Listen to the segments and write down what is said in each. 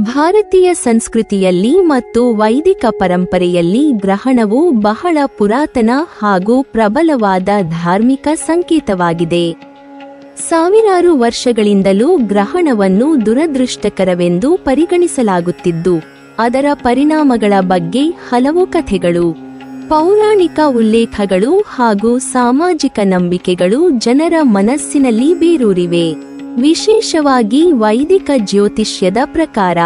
ಭಾರತೀಯ ಸಂಸ್ಕೃತಿಯಲ್ಲಿ ಮತ್ತು ವೈದಿಕ ಪರಂಪರೆಯಲ್ಲಿ ಗ್ರಹಣವು ಬಹಳ ಪುರಾತನ ಹಾಗೂ ಪ್ರಬಲವಾದ ಧಾರ್ಮಿಕ ಸಂಕೇತವಾಗಿದೆ. ಸಾವಿರಾರು ವರ್ಷಗಳಿಂದಲೂ ಗ್ರಹಣವನ್ನು ದುರದೃಷ್ಟಕರವೆಂದು ಪರಿಗಣಿಸಲಾಗುತ್ತಿದ್ದು, ಅದರ ಪರಿಣಾಮಗಳ ಬಗ್ಗೆ ಹಲವು ಕಥೆಗಳು, ಪೌರಾಣಿಕ ಉಲ್ಲೇಖಗಳು ಹಾಗೂ ಸಾಮಾಜಿಕ ನಂಬಿಕೆಗಳು ಜನರ ಮನಸ್ಸಿನಲ್ಲಿ ಬೇರೂರಿವೆ. ವಿಶೇಷವಾಗಿ ವೈದಿಕ ಜ್ಯೋತಿಷ್ಯದ ಪ್ರಕಾರ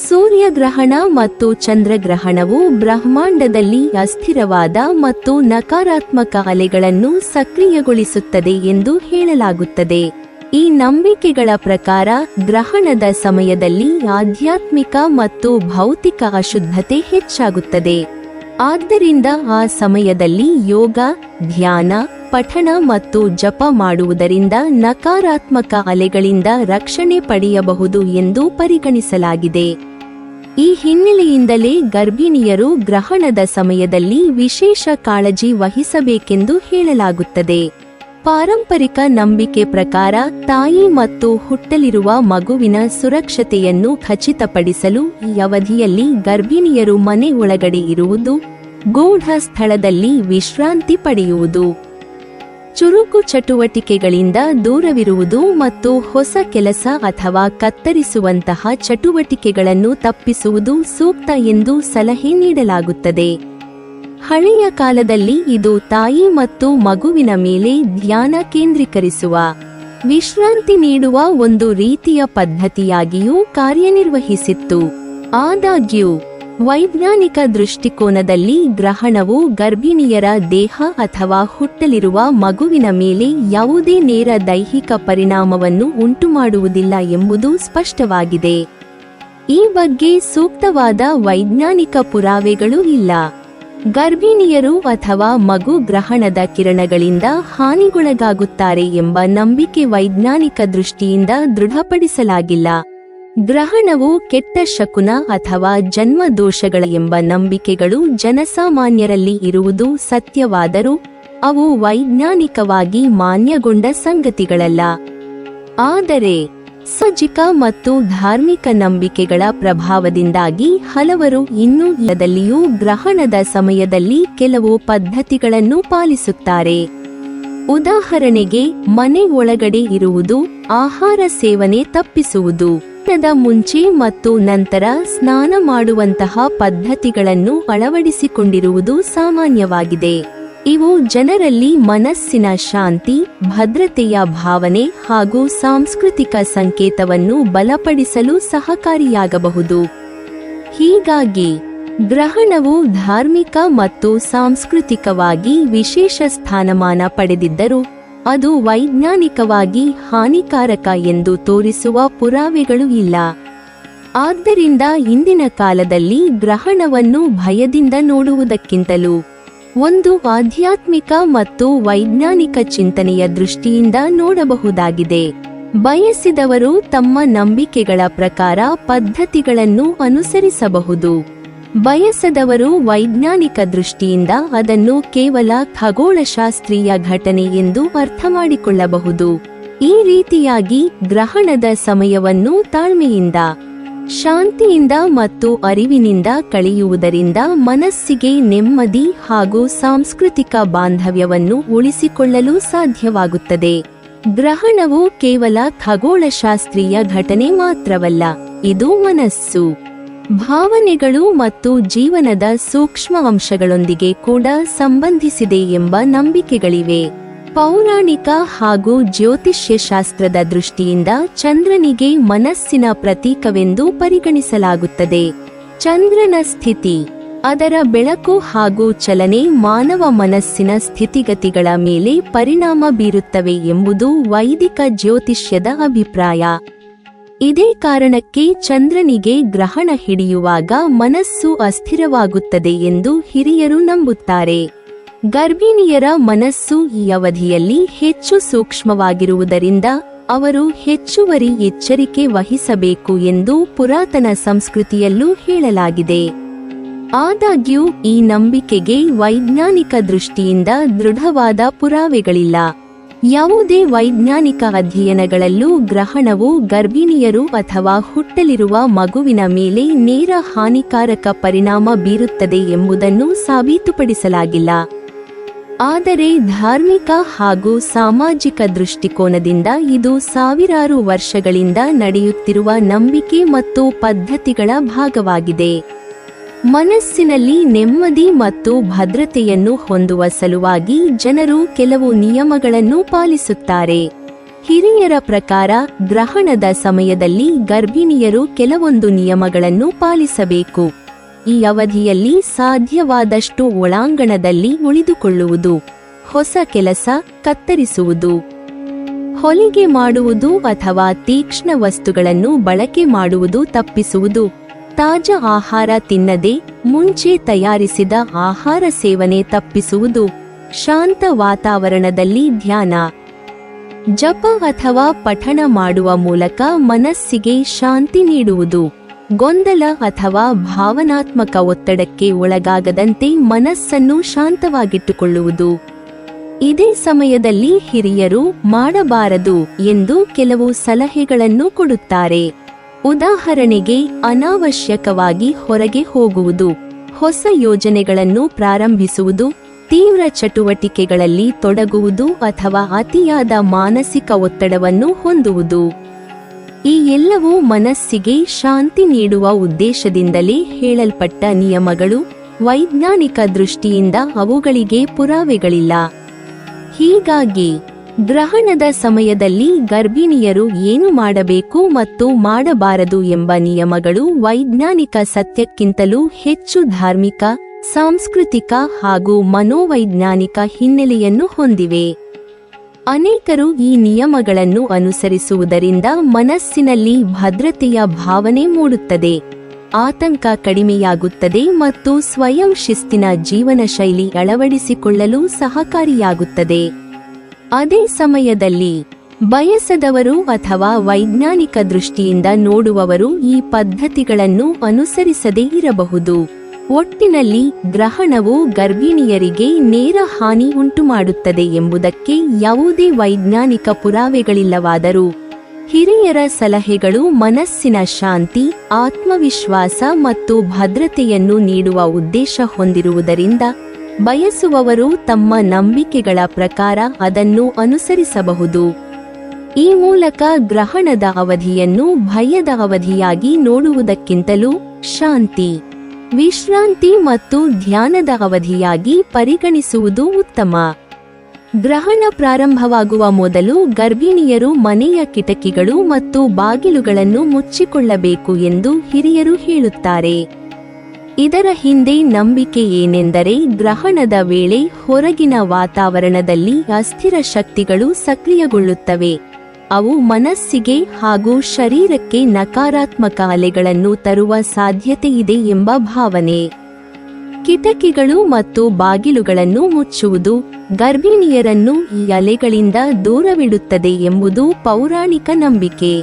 ಸೂರ್ಯಗ್ರಹಣ ಮತ್ತು ಚಂದ್ರಗ್ರಹಣವು ಬ್ರಹ್ಮಾಂಡದಲ್ಲಿ ಅಸ್ಥಿರವಾದ ಮತ್ತು ನಕಾರಾತ್ಮಕ ಅಲೆಗಳನ್ನು ಸಕ್ರಿಯಗೊಳಿಸುತ್ತದೆ ಎಂದು ಹೇಳಲಾಗುತ್ತದೆ. ಈ ನಂಬಿಕೆಗಳ ಪ್ರಕಾರ ಗ್ರಹಣದ ಸಮಯದಲ್ಲಿ ಆಧ್ಯಾತ್ಮಿಕ ಮತ್ತು ಭೌತಿಕ ಅಶುದ್ಧತೆ ಹೆಚ್ಚಾಗುತ್ತದೆ. ಆದ್ದರಿಂದ ಆ ಸಮಯದಲ್ಲಿ ಯೋಗ, ಧ್ಯಾನ, ಪಠಣ ಮತ್ತು ಜಪ ಮಾಡುವುದರಿಂದ ನಕಾರಾತ್ಮಕ ಅಲೆಗಳಿಂದ ರಕ್ಷಣೆ ಪಡೆಯಬಹುದು ಎಂದು ಪರಿಗಣಿಸಲಾಗಿದೆ. ಈ ಹಿನ್ನೆಲೆಯಿಂದಲೇ ಗರ್ಭಿಣಿಯರು ಗ್ರಹಣದ ಸಮಯದಲ್ಲಿ ವಿಶೇಷ ಕಾಳಜಿ ವಹಿಸಬೇಕೆಂದು ಹೇಳಲಾಗುತ್ತದೆ. ಪಾರಂಪರಿಕ ನಂಬಿಕೆ ಪ್ರಕಾರ ತಾಯಿ ಮತ್ತು ಹುಟ್ಟಲಿರುವ ಮಗುವಿನ ಸುರಕ್ಷತೆಯನ್ನು ಖಚಿತಪಡಿಸಲು ಈ ಅವಧಿಯಲ್ಲಿ ಗರ್ಭಿಣಿಯರು ಮನೆ ಒಳಗಡೆ ಇರುವುದು, ಗೂಢ ಸ್ಥಳದಲ್ಲಿ ವಿಶ್ರಾಂತಿ ಪಡೆಯುವುದು, ಚುರುಕು ಚಟುವಟಿಕೆಗಳಿಂದ ದೂರವಿರುವುದು ಮತ್ತು ಹೊಸ ಕೆಲಸ ಅಥವಾ ಕತ್ತರಿಸುವಂತಹ ಚಟುವಟಿಕೆಗಳನ್ನು ತಪ್ಪಿಸುವುದು ಸೂಕ್ತ ಎಂದು ಸಲಹೆ ನೀಡಲಾಗುತ್ತದೆ. ಹಳೆಯ ಕಾಲದಲ್ಲಿ ಇದು ತಾಯಿ ಮತ್ತು ಮಗುವಿನ ಮೇಲೆ ಧ್ಯಾನ ಕೇಂದ್ರೀಕರಿಸುವ, ವಿಶ್ರಾಂತಿ ನೀಡುವ ಒಂದು ರೀತಿಯ ಪದ್ಧತಿಯಾಗಿಯೂ ಕಾರ್ಯನಿರ್ವಹಿಸಿತ್ತು. ಆದಾಗ್ಯೂ ವೈಜ್ಞಾನಿಕ ದೃಷ್ಟಿಕೋನದಲ್ಲಿ ಗ್ರಹಣವು ಗರ್ಭಿಣಿಯರ ದೇಹ ಅಥವಾ ಹುಟ್ಟಲಿರುವ ಮಗುವಿನ ಮೇಲೆ ಯಾವುದೇ ನೇರ ದೈಹಿಕ ಪರಿಣಾಮವನ್ನು ಉಂಟುಮಾಡುವುದಿಲ್ಲ ಎಂಬುದು ಸ್ಪಷ್ಟವಾಗಿದೆ. ಈ ಬಗ್ಗೆ ಸೂಕ್ತವಾದ ವೈಜ್ಞಾನಿಕ ಪುರಾವೆಗಳು ಇಲ್ಲ. ಗರ್ಭಿಣಿಯರು ಅಥವಾ ಮಗು ಗ್ರಹಣದ ಕಿರಣಗಳಿಂದ ಹಾನಿಗೊಳಗಾಗುತ್ತಾರೆ ಎಂಬ ನಂಬಿಕೆ ವೈಜ್ಞಾನಿಕ ದೃಷ್ಟಿಯಿಂದ ದೃಢಪಡಿಸಲಾಗಿಲ್ಲ. ಗ್ರಹಣವು ಕೆಟ್ಟ ಶಕುನ ಅಥವಾ ಜನ್ಮ ದೋಷಗಳ ಎಂಬ ನಂಬಿಕೆಗಳು ಜನಸಾಮಾನ್ಯರಲ್ಲಿ ಇರುವುದು ಸತ್ಯವಾದರೂ ಅವು ವೈಜ್ಞಾನಿಕವಾಗಿ ಮಾನ್ಯಗೊಂಡ ಸಂಗತಿಗಳಲ್ಲ. ಆದರೆ ಸಾಮಾಜಿಕ ಮತ್ತು ಧಾರ್ಮಿಕ ನಂಬಿಕೆಗಳ ಪ್ರಭಾವದಿಂದಾಗಿ ಹಲವರು ಇನ್ನೂ ಇಲ್ಲದಲ್ಲಿಯೂ ಗ್ರಹಣದ ಸಮಯದಲ್ಲಿ ಕೆಲವು ಪದ್ಧತಿಗಳನ್ನು ಪಾಲಿಸುತ್ತಾರೆ. ಉದಾಹರಣೆಗೆ, ಮನೆ ಒಳಗಡೆ ಇರುವುದು, ಆಹಾರ ಸೇವನೆ ತಪ್ಪಿಸುವುದು, ಸ್ನಾನದ ಮುಂಚೆ ಮತ್ತು ನಂತರ ಸ್ನಾನ ಮಾಡುವಂತಹ ಪದ್ಧತಿಗಳನ್ನು ಅಳವಡಿಸಿಕೊಂಡಿರುವುದು ಸಾಮಾನ್ಯವಾಗಿದೆ. ಇವು ಜನರಲ್ಲಿ ಮನಸ್ಸಿನ ಶಾಂತಿ, ಭದ್ರತೆಯ ಭಾವನೆ ಹಾಗೂ ಸಾಂಸ್ಕೃತಿಕ ಸಂಕೇತವನ್ನು ಬಲಪಡಿಸಲು ಸಹಕಾರಿಯಾಗಬಹುದು. ಹೀಗಾಗಿ ಗ್ರಹಣವು ಧಾರ್ಮಿಕ ಮತ್ತು ಸಾಂಸ್ಕೃತಿಕವಾಗಿ ವಿಶೇಷ ಸ್ಥಾನಮಾನ ಪಡೆದಿದ್ದರೂ ಅದು ವೈಜ್ಞಾನಿಕವಾಗಿ ಹಾನಿಕಾರಕ ಎಂದು ತೋರಿಸುವ ಪುರಾವೆಗಳು ಇಲ್ಲ. ಆದ್ದರಿಂದ ಇಂದಿನ ಕಾಲದಲ್ಲಿ ಗ್ರಹಣವನ್ನು ಭಯದಿಂದ ನೋಡುವುದಕ್ಕಿಂತಲೂ ಒಂದು ಆಧ್ಯಾತ್ಮಿಕ ಮತ್ತು ವೈಜ್ಞಾನಿಕ ಚಿಂತನೆಯ ದೃಷ್ಟಿಯಿಂದ ನೋಡಬಹುದಾಗಿದೆ. ಬಯಸಿದವರು ತಮ್ಮ ನಂಬಿಕೆಗಳ ಪ್ರಕಾರ ಪದ್ಧತಿಗಳನ್ನು ಅನುಸರಿಸಬಹುದು. ಬಯಸದವರು ವೈಜ್ಞಾನಿಕ ದೃಷ್ಟಿಯಿಂದ ಅದನ್ನು ಕೇವಲ ಖಗೋಳಶಾಸ್ತ್ರೀಯ ಘಟನೆ ಎಂದು ಅರ್ಥಮಾಡಿಕೊಳ್ಳಬಹುದು. ಈ ರೀತಿಯಾಗಿ ಗ್ರಹಣದ ಸಮಯವನ್ನು ತಾಳ್ಮೆಯಿಂದ, ಶಾಂತಿಯಿಂದ ಮತ್ತು ಅರಿವಿನಿಂದ ಕಳೆಯುವುದರಿಂದ ಮನಸ್ಸಿಗೆ ನೆಮ್ಮದಿ ಹಾಗೂ ಸಾಂಸ್ಕೃತಿಕ ಬಾಂಧವ್ಯವನ್ನು ಉಳಿಸಿಕೊಳ್ಳಲು ಸಾಧ್ಯವಾಗುತ್ತದೆ. ಗ್ರಹಣವು ಕೇವಲ ಖಗೋಳಶಾಸ್ತ್ರೀಯ ಘಟನೆ ಮಾತ್ರವಲ್ಲ, ಇದು ಮನಸ್ಸು, ಭಾವನೆಗಳು ಮತ್ತು ಜೀವನದ ಸೂಕ್ಷ್ಮ ಅಂಶಗಳೊಂದಿಗೆ ಕೂಡ ಸಂಬಂಧಿಸಿದೆ ಎಂಬ ನಂಬಿಕೆಗಳಿವೆ. ಪೌರಾಣಿಕ ಹಾಗೂ ಜ್ಯೋತಿಷ್ಯಶಾಸ್ತ್ರದ ದೃಷ್ಟಿಯಿಂದ ಚಂದ್ರನಿಗೆ ಮನಸ್ಸಿನ ಪ್ರತೀಕವೆಂದು ಪರಿಗಣಿಸಲಾಗುತ್ತದೆ. ಚಂದ್ರನ ಸ್ಥಿತಿ, ಅದರ ಬೆಳಕು ಹಾಗೂ ಚಲನೆ ಮಾನವ ಮನಸ್ಸಿನ ಸ್ಥಿತಿಗತಿಗಳ ಮೇಲೆ ಪರಿಣಾಮ ಬೀರುತ್ತವೆ ಎಂಬುದು ವೈದಿಕ ಜ್ಯೋತಿಷ್ಯದ ಅಭಿಪ್ರಾಯ. ಇದೇ ಕಾರಣಕ್ಕೆ ಚಂದ್ರನಿಗೆ ಗ್ರಹಣ ಹಿಡಿಯುವಾಗ ಮನಸ್ಸು ಅಸ್ಥಿರವಾಗುತ್ತದೆ ಎಂದು ಹಿರಿಯರು ನಂಬುತ್ತಾರೆ. ಗರ್ಭಿಣಿಯರ ಮನಸ್ಸು ಈ ಅವಧಿಯಲ್ಲಿ ಹೆಚ್ಚು ಸೂಕ್ಷ್ಮವಾಗಿರುವುದರಿಂದ ಅವರು ಹೆಚ್ಚುವರಿ ಎಚ್ಚರಿಕೆ ವಹಿಸಬೇಕು ಎಂದು ಪುರಾತನ ಸಂಸ್ಕೃತಿಯಲ್ಲೂ ಹೇಳಲಾಗಿದೆ. ಆದಾಗ್ಯೂ ಈ ನಂಬಿಕೆಗೆ ವೈಜ್ಞಾನಿಕ ದೃಷ್ಟಿಯಿಂದ ದೃಢವಾದ ಪುರಾವೆಗಳಿಲ್ಲ. ಯಾವುದೇ ವೈಜ್ಞಾನಿಕ ಅಧ್ಯಯನಗಳಲ್ಲೂ ಗ್ರಹಣವು ಗರ್ಭಿಣಿಯರು ಅಥವಾ ಹುಟ್ಟಲಿರುವ ಮಗುವಿನ ಮೇಲೆ ನೇರ ಹಾನಿಕಾರಕ ಪರಿಣಾಮ ಬೀರುತ್ತದೆ ಎಂಬುದನ್ನು ಸಾಬೀತುಪಡಿಸಲಾಗಿಲ್ಲ. ಆದರೆ ಧಾರ್ಮಿಕ ಹಾಗೂ ಸಾಮಾಜಿಕ ದೃಷ್ಟಿಕೋನದಿಂದ ಇದು ಸಾವಿರಾರು ವರ್ಷಗಳಿಂದ ನಡೆಯುತ್ತಿರುವ ನಂಬಿಕೆ ಮತ್ತು ಪದ್ಧತಿಗಳ ಭಾಗವಾಗಿದೆ. ಮನಸ್ಸಿನಲ್ಲಿ ನೆಮ್ಮದಿ ಮತ್ತು ಭದ್ರತೆಯನ್ನು ಹೊಂದುವ ಸಲುವಾಗಿ ಜನರು ಕೆಲವು ನಿಯಮಗಳನ್ನು ಪಾಲಿಸುತ್ತಾರೆ. ಹಿರಿಯರ ಪ್ರಕಾರ ಗ್ರಹಣದ ಸಮಯದಲ್ಲಿ ಗರ್ಭಿಣಿಯರು ಕೆಲವೊಂದು ನಿಯಮಗಳನ್ನು ಪಾಲಿಸಬೇಕು. ಈ ಅವಧಿಯಲ್ಲಿ ಸಾಧ್ಯವಾದಷ್ಟು ಒಳಾಂಗಣದಲ್ಲಿ ಉಳಿದುಕೊಳ್ಳುವುದು, ಹೊಸ ಕೆಲಸ ಕತ್ತರಿಸುವುದು, ಹೊಲಿಗೆ ಮಾಡುವುದು ಅಥವಾ ತೀಕ್ಷ್ಣ ವಸ್ತುಗಳನ್ನು ಬಳಕೆ ಮಾಡುವುದು ತಪ್ಪಿಸುವುದು, ತಾಜಾ ಆಹಾರ ತಿನ್ನದೆ ಮುಂಚೆ ತಯಾರಿಸಿದ ಆಹಾರ ಸೇವನೆ ತಪ್ಪಿಸುವುದು, ಶಾಂತ ವಾತಾವರಣದಲ್ಲಿ ಧ್ಯಾನ, ಜಪ ಅಥವಾ ಪಠಣ ಮಾಡುವ ಮೂಲಕ ಮನಸ್ಸಿಗೆ ಶಾಂತಿ ನೀಡುವುದು, ಗೊಂದಲ ಅಥವಾ ಭಾವನಾತ್ಮಕ ಒತ್ತಡಕ್ಕೆ ಒಳಗಾಗದಂತೆ ಮನಸ್ಸನ್ನು ಶಾಂತವಾಗಿಟ್ಟುಕೊಳ್ಳುವುದು. ಇದೇ ಸಮಯದಲ್ಲಿ ಹಿರಿಯರು ಮಾಡಬಾರದು ಎಂದು ಕೆಲವು ಸಲಹೆಗಳನ್ನು ಕೊಡುತ್ತಾರೆ. ಉದಾಹರಣೆಗೆ, ಅನಾವಶ್ಯಕವಾಗಿ ಹೊರಗೆ ಹೋಗುವುದು, ಹೊಸ ಯೋಜನೆಗಳನ್ನು ಪ್ರಾರಂಭಿಸುವುದು, ತೀವ್ರ ಚಟುವಟಿಕೆಗಳಲ್ಲಿ ತೊಡಗುವುದು ಅಥವಾ ಅತಿಯಾದ ಮಾನಸಿಕ ಒತ್ತಡವನ್ನು ಹೊಂದುವುದು. ಈ ಎಲ್ಲವೂ ಮನಸ್ಸಿಗೆ ಶಾಂತಿ ನೀಡುವ ಉದ್ದೇಶದಿಂದಲೇ ಹೇಳಲ್ಪಟ್ಟ ನಿಯಮಗಳು. ವೈಜ್ಞಾನಿಕ ದೃಷ್ಟಿಯಿಂದ ಅವುಗಳಿಗೆ ಪುರಾವೆಗಳಿಲ್ಲ. ಹೀಗಾಗಿ ಗ್ರಹಣದ ಸಮಯದಲ್ಲಿ ಗರ್ಭಿಣಿಯರು ಏನು ಮಾಡಬೇಕು ಮತ್ತು ಮಾಡಬಾರದು ಎಂಬ ನಿಯಮಗಳು ವೈಜ್ಞಾನಿಕ ಸತ್ಯಕ್ಕಿಂತಲೂ ಹೆಚ್ಚು ಧಾರ್ಮಿಕ, ಸಾಂಸ್ಕೃತಿಕ ಹಾಗೂ ಮನೋವೈಜ್ಞಾನಿಕ ಹಿನ್ನೆಲೆಯನ್ನು ಹೊಂದಿವೆ. ಅನೇಕರು ಈ ನಿಯಮಗಳನ್ನು ಅನುಸರಿಸುವುದರಿಂದ ಮನಸ್ಸಿನಲ್ಲಿ ಭದ್ರತೆಯ ಭಾವನೆ ಮೂಡುತ್ತದೆ, ಆತಂಕ ಕಡಿಮೆಯಾಗುತ್ತದೆ ಮತ್ತು ಸ್ವಯಂ ಶಿಸ್ತಿನ ಜೀವನ ಶೈಲಿ ಅಳವಡಿಸಿಕೊಳ್ಳಲು ಸಹಕಾರಿಯಾಗುತ್ತದೆ. ಅದೇ ಸಮಯದಲ್ಲಿ ಬಯಸದವರು ಅಥವಾ ವೈಜ್ಞಾನಿಕ ದೃಷ್ಟಿಯಿಂದ ನೋಡುವವರು ಈ ಪದ್ಧತಿಗಳನ್ನು ಅನುಸರಿಸದೇ ಇರಬಹುದು. ಒಟ್ಟಿನಲ್ಲಿ ಗ್ರಹಣವು ಗರ್ಭಿಣಿಯರಿಗೆ ನೇರ ಹಾನಿ ಉಂಟುಮಾಡುತ್ತದೆ ಎಂಬುದಕ್ಕೆ ಯಾವುದೇ ವೈಜ್ಞಾನಿಕ ಪುರಾವೆಗಳಿಲ್ಲವಾದರೂ ಹಿರಿಯರ ಸಲಹೆಗಳು ಮನಸ್ಸಿನ ಶಾಂತಿ, ಆತ್ಮವಿಶ್ವಾಸ ಮತ್ತು ಭದ್ರತೆಯನ್ನು ನೀಡುವ ಉದ್ದೇಶ ಹೊಂದಿರುವುದರಿಂದ ಬಯಸುವವರು ತಮ್ಮ ನಂಬಿಕೆಗಳ ಪ್ರಕಾರ ಅದನ್ನು ಅನುಸರಿಸಬಹುದು. ಈ ಮೂಲಕ ಗ್ರಹಣದ ಅವಧಿಯನ್ನು ಭಯದ ಅವಧಿಯಾಗಿ ನೋಡುವುದಕ್ಕಿಂತಲೂ ಶಾಂತಿ, ವಿಶ್ರಾಂತಿ ಮತ್ತು ಧ್ಯಾನದ ಅವಧಿಯಾಗಿ ಪರಿಗಣಿಸುವುದು ಉತ್ತಮ. ಗ್ರಹಣ ಪ್ರಾರಂಭವಾಗುವ ಮೊದಲು ಗರ್ಭಿಣಿಯರು ಮನೆಯ ಕಿಟಕಿಗಳು ಮತ್ತು ಬಾಗಿಲುಗಳನ್ನು ಮುಚ್ಚಿಕೊಳ್ಳಬೇಕು ಎಂದು ಹಿರಿಯರು ಹೇಳುತ್ತಾರೆ. ಇದರ ಹಿಂದೆ ನಂಬಿಕೆ ಏನೆಂದರೆ, ಗ್ರಹಣದ ವೇಳೆ ಹೊರಗಿನ ವಾತಾವರಣದಲ್ಲಿ ಅಸ್ಥಿರ ಶಕ್ತಿಗಳು ಸಕ್ರಿಯಗೊಳ್ಳುತ್ತವೆ. ಅವು ಮನಸ್ಸಿಗೆ ಹಾಗೂ ಶರೀರಕ್ಕೆ ನಕಾರಾತ್ಮಕ ಅಲೆಗಳನ್ನು ತರುವ ಸಾಧ್ಯತೆಯಿದೆ ಎಂಬ ಭಾವನೆ. ಕಿಟಕಿಗಳು ಮತ್ತು ಬಾಗಿಲುಗಳನ್ನು ಮುಚ್ಚುವುದು ಗರ್ಭಿಣಿಯರನ್ನು ಈ ಅಲೆಗಳಿಂದ ದೂರವಿಡುತ್ತದೆ ಎಂಬುದು ಪೌರಾಣಿಕ ನಂಬಿಕೆ.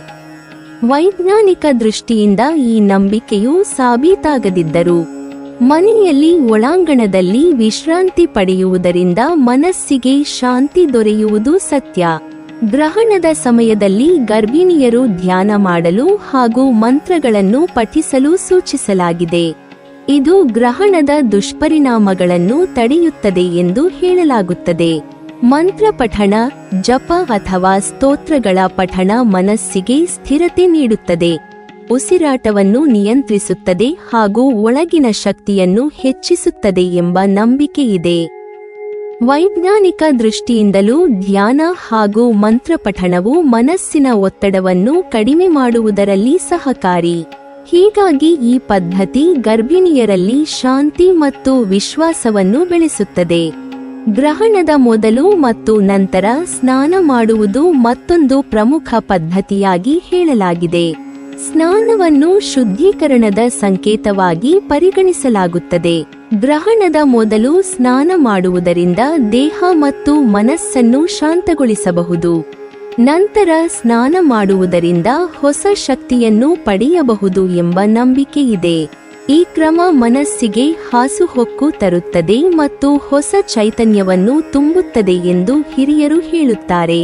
ವೈಜ್ಞಾನಿಕ ದೃಷ್ಟಿಯಿಂದ ಈ ನಂಬಿಕೆಯು ಸಾಬೀತಾಗದಿದ್ದರೂ ಮನೆಯಲ್ಲಿ ಒಳಾಂಗಣದಲ್ಲಿ ವಿಶ್ರಾಂತಿ ಪಡೆಯುವುದರಿಂದ ಮನಸ್ಸಿಗೆ ಶಾಂತಿ ದೊರೆಯುವುದು ಸತ್ಯ. ಗ್ರಹಣದ ಸಮಯದಲ್ಲಿ ಗರ್ಭಿಣಿಯರು ಧ್ಯಾನ ಮಾಡಲು ಹಾಗೂ ಮಂತ್ರಗಳನ್ನು ಪಠಿಸಲು ಸೂಚಿಸಲಾಗಿದೆ. ಇದು ಗ್ರಹಣದ ದುಷ್ಪರಿಣಾಮಗಳನ್ನು ತಡೆಯುತ್ತದೆ ಎಂದು ಹೇಳಲಾಗುತ್ತದೆ. ಮಂತ್ರ ಪಠಣ, ಜಪ ಅಥವಾ ಸ್ತೋತ್ರಗಳ ಪಠಣ ಮನಸ್ಸಿಗೆ ಸ್ಥಿರತೆ ನೀಡುತ್ತದೆ, ಉಸಿರಾಟವನ್ನು ನಿಯಂತ್ರಿಸುತ್ತದೆ ಹಾಗೂ ಒಳಗಿನ ಶಕ್ತಿಯನ್ನು ಹೆಚ್ಚಿಸುತ್ತದೆ ಎಂಬ ನಂಬಿಕೆಯಿದೆ. ವೈಜ್ಞಾನಿಕ ದೃಷ್ಟಿಯಿಂದಲೂ ಧ್ಯಾನ ಹಾಗೂ ಮಂತ್ರ ಪಠಣವು ಮನಸ್ಸಿನ ಒತ್ತಡವನ್ನು ಕಡಿಮೆ ಮಾಡುವುದರಲ್ಲಿ ಸಹಕಾರಿ. ಹೀಗಾಗಿ ಈ ಪದ್ಧತಿ ಗರ್ಭಿಣಿಯರಲ್ಲಿ ಶಾಂತಿ ಮತ್ತು ವಿಶ್ವಾಸವನ್ನು ಬೆಳೆಸುತ್ತದೆ. ಗ್ರಹಣದ ಮೊದಲು ಮತ್ತು ನಂತರ ಸ್ನಾನ ಮಾಡುವುದು ಮತ್ತೊಂದು ಪ್ರಮುಖ ಪದ್ಧತಿಯಾಗಿ ಹೇಳಲಾಗಿದೆ. ಸ್ನಾನವನ್ನು ಶುದ್ಧೀಕರಣದ ಸಂಕೇತವಾಗಿ ಪರಿಗಣಿಸಲಾಗುತ್ತದೆ. ಗ್ರಹಣದ ಮೊದಲು ಸ್ನಾನ ಮಾಡುವುದರಿಂದ ದೇಹ ಮತ್ತು ಮನಸ್ಸನ್ನು ಶಾಂತಗೊಳಿಸಬಹುದು. ನಂತರ ಸ್ನಾನ ಮಾಡುವುದರಿಂದ ಹೊಸ ಶಕ್ತಿಯನ್ನು ಪಡೆಯಬಹುದು ಎಂಬ ನಂಬಿಕೆಯಿದೆ. ಈ ಕ್ರಮ ಮನಸ್ಸಿಗೆ ಹಾಸುಹೊಕ್ಕು ತರುತ್ತದೆ ಮತ್ತು ಹೊಸ ಚೈತನ್ಯವನ್ನು ತುಂಬುತ್ತದೆ ಎಂದು ಹಿರಿಯರು ಹೇಳುತ್ತಾರೆ.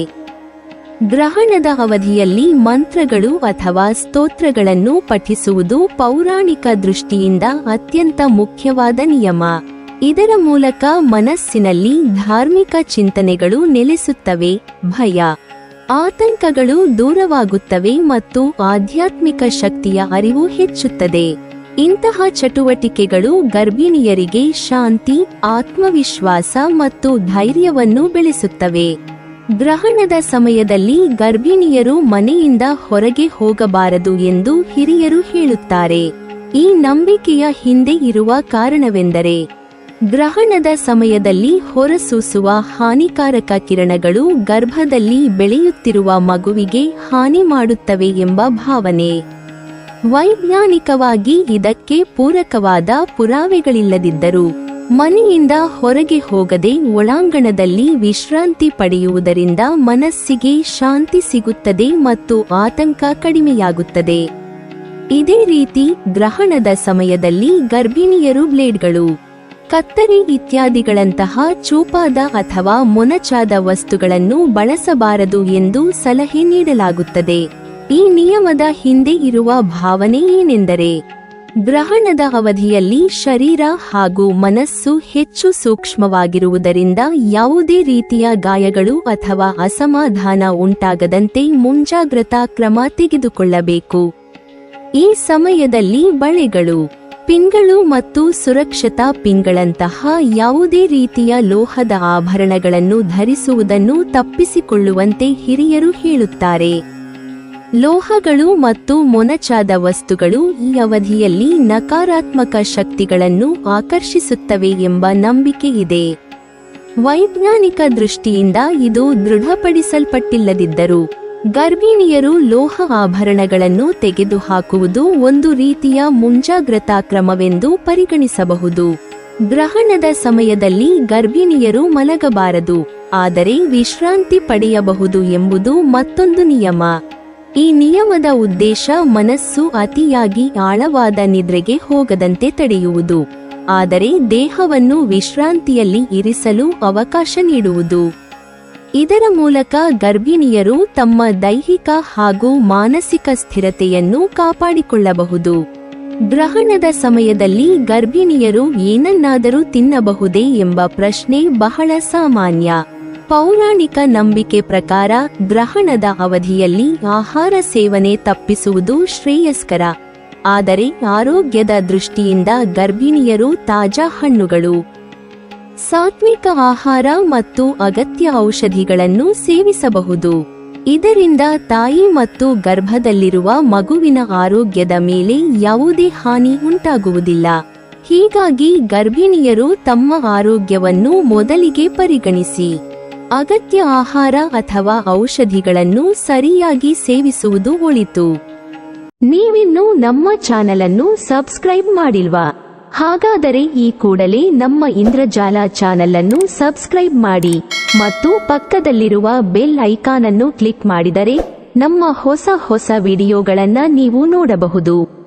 ಗ್ರಹಣದ ಅವಧಿಯಲ್ಲಿ ಮಂತ್ರಗಳು ಅಥವಾ ಸ್ತೋತ್ರಗಳನ್ನು ಪಠಿಸುವುದು ಪೌರಾಣಿಕ ದೃಷ್ಟಿಯಿಂದ ಅತ್ಯಂತ ಮುಖ್ಯವಾದ ನಿಯಮ. ಇದರ ಮೂಲಕ ಮನಸ್ಸಿನಲ್ಲಿ ಧಾರ್ಮಿಕ ಚಿಂತನೆಗಳು ನೆಲೆಸುತ್ತವೆ, ಭಯ, ಆತಂಕಗಳು ದೂರವಾಗುತ್ತವೆ ಮತ್ತು ಆಧ್ಯಾತ್ಮಿಕ ಶಕ್ತಿಯ ಅರಿವು ಹೆಚ್ಚುತ್ತದೆ. ಇಂತಹ ಚಟುವಟಿಕೆಗಳು ಗರ್ಭಿಣಿಯರಿಗೆ ಶಾಂತಿ, ಆತ್ಮವಿಶ್ವಾಸ ಮತ್ತು ಧೈರ್ಯವನ್ನು ಬೆಳೆಸುತ್ತವೆ. ಗ್ರಹಣದ ಸಮಯದಲ್ಲಿ ಗರ್ಭಿಣಿಯರು ಮನೆಯಿಂದ ಹೊರಗೆ ಹೋಗಬಾರದು ಎಂದು ಹಿರಿಯರು ಹೇಳುತ್ತಾರೆ. ಈ ನಂಬಿಕೆಯ ಹಿಂದೆ ಇರುವ ಕಾರಣವೆಂದರೆ ಗ್ರಹಣದ ಸಮಯದಲ್ಲಿ ಹೊರಸೂಸುವ ಹಾನಿಕಾರಕ ಕಿರಣಗಳು ಗರ್ಭದಲ್ಲಿ ಬೆಳೆಯುತ್ತಿರುವ ಮಗುವಿಗೆ ಹಾನಿ ಮಾಡುತ್ತವೆ ಎಂಬ ಭಾವನೆ. ವೈಜ್ಞಾನಿಕವಾಗಿ ಇದಕ್ಕೆ ಪೂರಕವಾದ ಪುರಾವೆಗಳಿಲ್ಲದಿದ್ದರೂ ಮನೆಯಿಂದ ಹೊರಗೆ ಹೋಗದೆ ಒಳಾಂಗಣದಲ್ಲಿ ವಿಶ್ರಾಂತಿ ಪಡೆಯುವುದರಿಂದ ಮನಸ್ಸಿಗೆ ಶಾಂತಿ ಸಿಗುತ್ತದೆ ಮತ್ತು ಆತಂಕ ಕಡಿಮೆಯಾಗುತ್ತದೆ. ಇದೇ ರೀತಿ ಗ್ರಹಣದ ಸಮಯದಲ್ಲಿ ಗರ್ಭಿಣಿಯರು ಬ್ಲೇಡ್ಗಳು, ಕತ್ತರಿ ಇತ್ಯಾದಿಗಳಂತಹ ಚೂಪಾದ ಅಥವಾ ಮೊನಚಾದ ವಸ್ತುಗಳನ್ನು ಬಳಸಬಾರದು ಎಂದು ಸಲಹೆ ನೀಡಲಾಗುತ್ತದೆ. ಈ ನಿಯಮದ ಹಿಂದೆ ಇರುವ ಭಾವನೆ ಏನೆಂದರೆ, ಗ್ರಹಣದ ಅವಧಿಯಲ್ಲಿ ಶರೀರ ಹಾಗೂ ಮನಸ್ಸು ಹೆಚ್ಚು ಸೂಕ್ಷ್ಮವಾಗಿರುವುದರಿಂದ ಯಾವುದೇ ರೀತಿಯ ಗಾಯಗಳು ಅಥವಾ ಅಸಮಾಧಾನ ಉಂಟಾಗದಂತೆ ಮುಂಜಾಗ್ರತಾ ಕ್ರಮ ತೆಗೆದುಕೊಳ್ಳಬೇಕು. ಈ ಸಮಯದಲ್ಲಿ ಬಳೆಗಳು, ಪಿನ್ಗಳು ಮತ್ತು ಸುರಕ್ಷತಾ ಪಿನ್ಗಳಂತಹ ಯಾವುದೇ ರೀತಿಯ ಲೋಹದ ಆಭರಣಗಳನ್ನು ಧರಿಸುವುದನ್ನು ತಪ್ಪಿಸಿಕೊಳ್ಳುವಂತೆ ಹಿರಿಯರು ಹೇಳುತ್ತಾರೆ. ಲೋಹಗಳು ಮತ್ತು ಮೊನಚಾದ ವಸ್ತುಗಳು ಈ ಅವಧಿಯಲ್ಲಿ ನಕಾರಾತ್ಮಕ ಶಕ್ತಿಗಳನ್ನು ಆಕರ್ಷಿಸುತ್ತವೆ ಎಂಬ ನಂಬಿಕೆ ಇದೆ. ವೈಜ್ಞಾನಿಕ ದೃಷ್ಟಿಯಿಂದ ಇದು ದೃಢಪಡಿಸಲ್ಪಟ್ಟಿಲ್ಲದಿದ್ದರೂ ಗರ್ಭಿಣಿಯರು ಲೋಹ ಆಭರಣಗಳನ್ನು ತೆಗೆದುಹಾಕುವುದು ಒಂದು ರೀತಿಯ ಮುಂಜಾಗ್ರತಾ ಕ್ರಮವೆಂದು ಪರಿಗಣಿಸಬಹುದು. ಗ್ರಹಣದ ಸಮಯದಲ್ಲಿ ಗರ್ಭಿಣಿಯರು ಮಲಗಬಾರದು, ಆದರೆ ವಿಶ್ರಾಂತಿ ಪಡೆಯಬಹುದು ಎಂಬುದು ಮತ್ತೊಂದು ನಿಯಮ. ಈ ನಿಯಮದ ಉದ್ದೇಶ ಮನಸ್ಸು ಅತಿಯಾಗಿ ಆಳವಾದ ನಿದ್ರೆಗೆ ಹೋಗದಂತೆ ತಡೆಯುವುದು, ಆದರೆ ದೇಹವನ್ನು ವಿಶ್ರಾಂತಿಯಲ್ಲಿ ಇರಿಸಲು ಅವಕಾಶ ನೀಡುವುದು. ಇದರ ಮೂಲಕ ಗರ್ಭಿಣಿಯರು ತಮ್ಮ ದೈಹಿಕ ಹಾಗೂ ಮಾನಸಿಕ ಸ್ಥಿರತೆಯನ್ನು ಕಾಪಾಡಿಕೊಳ್ಳಬಹುದು. ಗ್ರಹಣದ ಸಮಯದಲ್ಲಿ ಗರ್ಭಿಣಿಯರು ಏನನ್ನಾದರೂ ತಿನ್ನಬಹುದೇ ಎಂಬ ಪ್ರಶ್ನೆ ಬಹಳ ಸಾಮಾನ್ಯ. ಪೌರಾಣಿಕ ನಂಬಿಕೆ ಪ್ರಕಾರ ಗ್ರಹಣದ ಅವಧಿಯಲ್ಲಿ ಆಹಾರ ಸೇವನೆ ತಪ್ಪಿಸುವುದು ಶ್ರೇಯಸ್ಕರ, ಆದರೆ ಆರೋಗ್ಯದ ದೃಷ್ಟಿಯಿಂದ ಗರ್ಭಿಣಿಯರು ತಾಜಾ ಹಣ್ಣುಗಳು, ಸಾತ್ವಿಕ ಆಹಾರ ಮತ್ತು ಅಗತ್ಯ ಔಷಧಿಗಳನ್ನು ಸೇವಿಸಬಹುದು. ಇದರಿಂದ ತಾಯಿ ಮತ್ತು ಗರ್ಭದಲ್ಲಿರುವ ಮಗುವಿನ ಆರೋಗ್ಯದ ಮೇಲೆ ಯಾವುದೇ ಹಾನಿ ಉಂಟಾಗುವುದಿಲ್ಲ. ಹೀಗಾಗಿ ಗರ್ಭಿಣಿಯರು ತಮ್ಮ ಆರೋಗ್ಯವನ್ನು ಮೊದಲಿಗೆ ಪರಿಗಣಿಸಿ ಅಗತ್ಯ ಆಹಾರ ಅಥವಾ ಔಷಧಿಗಳನ್ನು ಸರಿಯಾಗಿ ಸೇವಿಸುವುದು ಒಳಿತು. ನೀವಿನ್ನೂ ನಮ್ಮ ಚಾನೆಲ್ ಅನ್ನು ಸಬ್ಸ್ಕ್ರೈಬ್ ಮಾಡಿಲ್ವಾ? ಹಾಗಾದರೆ ಈ ಕೂಡಲೇ ನಮ್ಮ ಇಂದ್ರಜಾಲ ಚಾನೆಲ್ ಅನ್ನು ಸಬ್ಸ್ಕ್ರೈಬ್ ಮಾಡಿ ಮತ್ತು ಪಕ್ಕದಲ್ಲಿರುವ ಬೆಲ್ ಐಕಾನ್ ಅನ್ನು ಕ್ಲಿಕ್ ಮಾಡಿದರೆ ನಮ್ಮ ಹೊಸ ವಿಡಿಯೋಗಳನ್ನು ನೀವು ನೋಡಬಹುದು.